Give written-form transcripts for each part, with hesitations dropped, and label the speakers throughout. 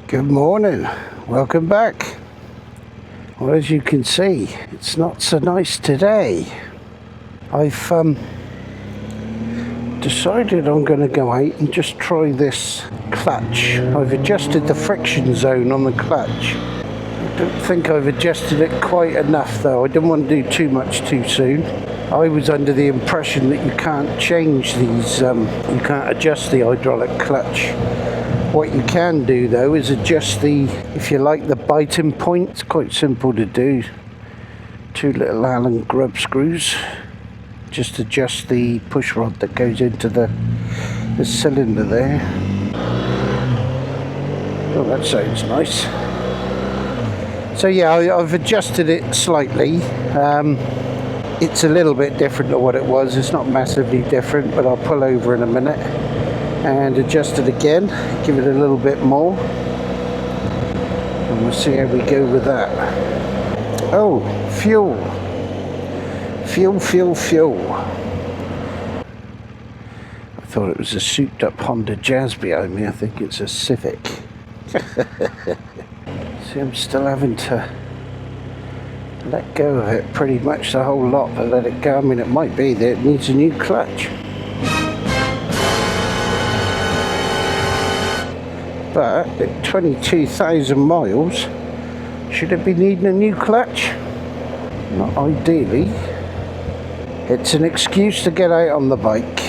Speaker 1: Good morning, welcome back. Well, as you can see, it's not so nice today. I've decided I'm going to go out and just try this clutch. I've adjusted the friction zone on the clutch. I don't think I've adjusted it quite enough though. I didn't want to do too much too soon. I was under the impression that you can't change these, you can't adjust the hydraulic clutch. What you can do though is adjust the, if you like, the biting point. It's quite simple to do. Two little Allen grub screws. Just adjust the push rod that goes into the cylinder there. Oh, that sounds nice. So yeah, I've adjusted it slightly. It's a little bit different to what it was. It's not massively different, but I'll pull over in a minute and adjust it again, give it a little bit more, and we'll see how we go with that. Oh, fuel. I thought it was a souped up Honda Jazz behind me. I think it's a Civic. See, I'm still having to let go of it pretty much the whole lot, but let it go. I mean, it might be that it needs a new clutch. But at 22,000 miles, should it be needing a new clutch? Not ideally. It's an excuse to get out on the bike.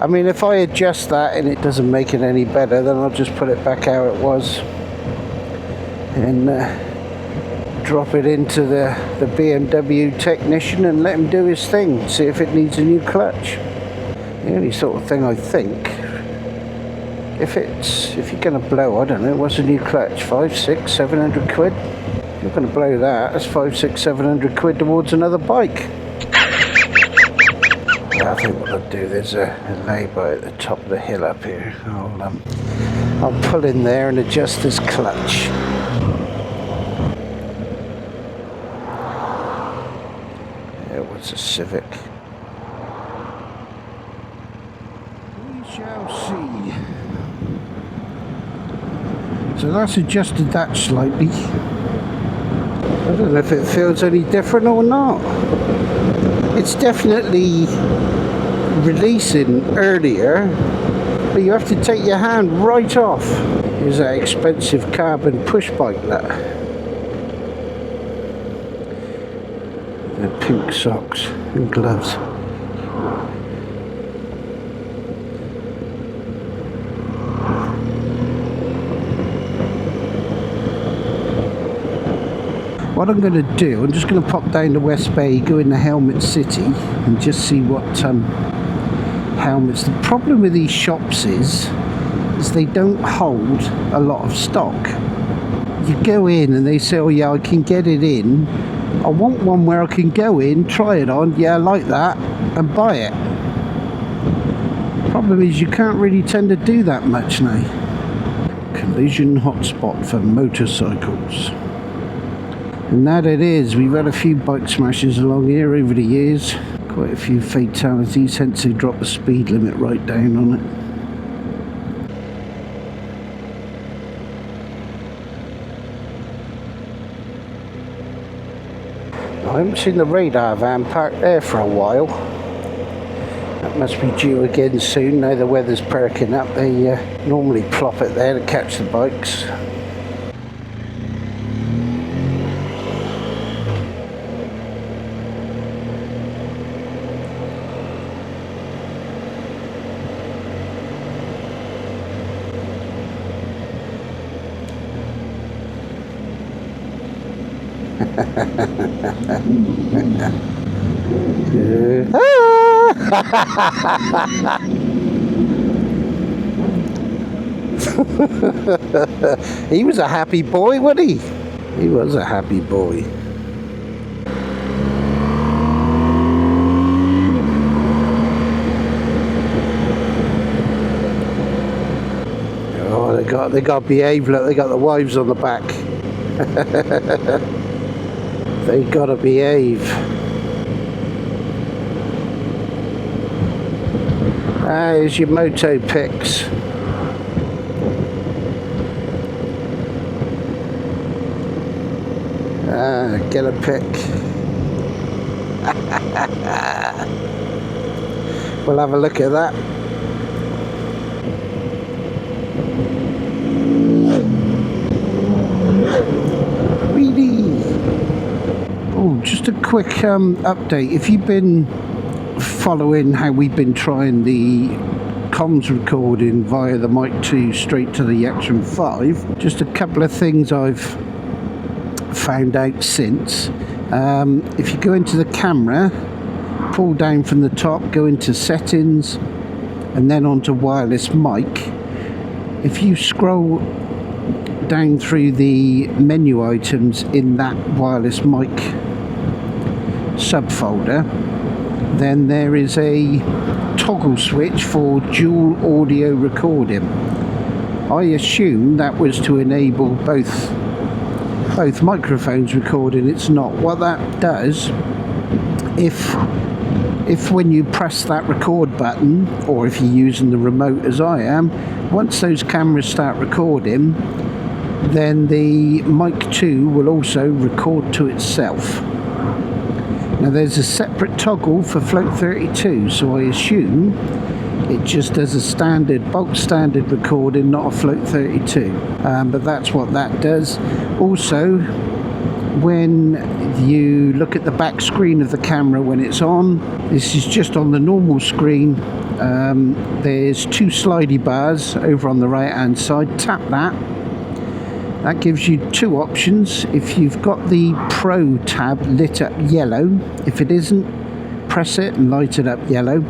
Speaker 1: I mean, if I adjust that and it doesn't make it any better, then I'll just put it back how it was and drop it into the BMW technician and let him do his thing, see if it needs a new clutch. The only sort of thing I think, if you're going to blow, I don't know, what's a new clutch, 500, 600, 700 quid? If you're going to blow that, that's 500, 600, 700 quid towards another bike. Yeah, I think what I'll do, there's a lay-by at the top of the hill up here. I'll pull in there and adjust this clutch. It was a Civic. We shall see. So that's adjusted that slightly. I don't know if it feels any different or not. It's definitely releasing earlier, but you have to take your hand right off. Here's that expensive carbon push bike that. The pink socks and gloves. What I'm going to do, I'm just going to pop down to West Bay, go in the Helmet City and just see what helmets. The problem with these shops is they don't hold a lot of stock. You go in and they say, oh yeah, I can get it in. I want one where I can go in, try it on, yeah, I like that, and buy it. Problem is you can't really tend to do that much now. Collision hotspot for motorcycles. And that it is. We've had a few bike smashes along here over the years. Quite a few fatalities, hence they dropped the speed limit right down on it. I haven't seen the radar van parked there for a while. That must be due again soon. Now the weather's perking up. They normally plop it there to catch the bikes. He was a happy boy, wasn't he? He was a happy boy. Oh, they got to behave. Look, they got the wives on the back. They gotta behave. Here's your moto pics. Get a pic. We'll have a look at that. Really? Oh, just a quick update. If you've been following how we've been trying the comms recording via the Mic 2 straight to the Action 5, just a couple of things I've found out since. If you go into the camera, pull down from the top, go into settings and then onto wireless mic. If you scroll down through the menu items in that wireless mic subfolder, then there is a toggle switch for dual audio recording. I assume that was to enable both microphones recording. It's not. What that does, if when you press that record button, or if you're using the remote as I am, once those cameras start recording, then the Mic 2 will also record to itself. Now there's a separate toggle for Float 32, so I assume it just does a standard, bulk standard recording, not a Float 32. But that's what that does. Also, when you look at the back screen of the camera when it's on, this is just on the normal screen. There's two slidey bars over on the right hand side. Tap that. That gives you two options. If you've got the Pro tab lit up yellow, if it isn't, press it and light it up yellow.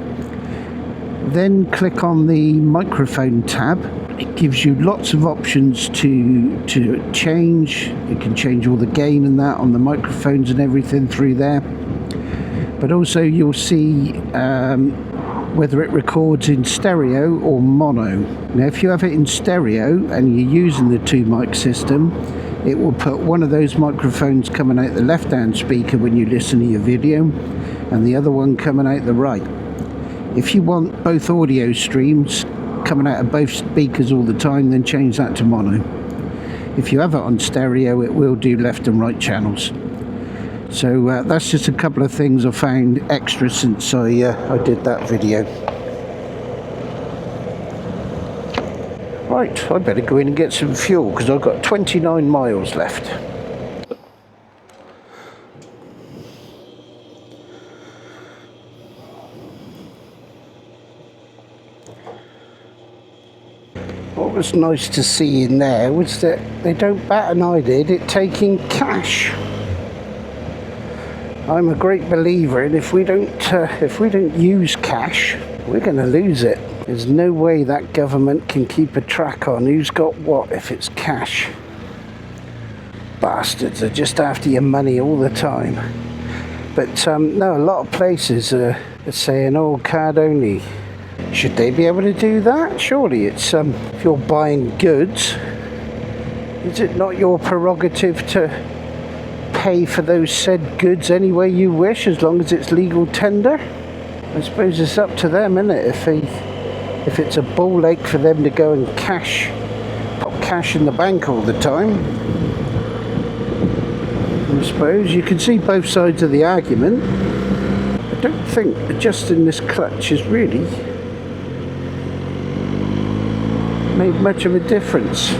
Speaker 1: Then click on the microphone tab. It gives you lots of options to change. You can change all the gain and that on the microphones and everything through there. But also you'll see whether it records in stereo or mono. Now if you have it in stereo and you're using the two mic system, it will put one of those microphones coming out the left hand speaker when you listen to your video and the other one coming out the right. If you want both audio streams coming out of both speakers all the time, then change that to mono. If you have it on stereo, it will do left and right channels. So that's just a couple of things I found extra since I did that video. Right, I better go in and get some fuel because I've got 29 miles left. What was nice to see in there was that they don't bat an eyelid at taking cash. I'm a great believer in if we don't use cash, we're going to lose it. There's no way that government can keep a track on who's got what if it's cash. Bastards are just after your money all the time. But no, a lot of places are saying, oh, card only. Should they be able to do that? Surely it's if you're buying goods, is it not your prerogative to pay for those said goods any way you wish, as long as it's legal tender? I suppose it's up to them, isn't it? If it's a ball ache for them to go and pop cash in the bank all the time. I suppose you can see both sides of the argument. I don't think adjusting this clutch has really made much of a difference.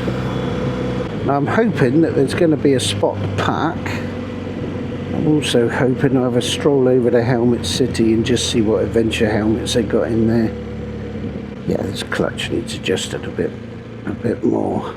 Speaker 1: Now I'm hoping that there's going to be a spot to park. I'm also hoping I'll have a stroll over to Helmet City and just see what adventure helmets they got in there. Yeah, this clutch needs adjusted a bit more.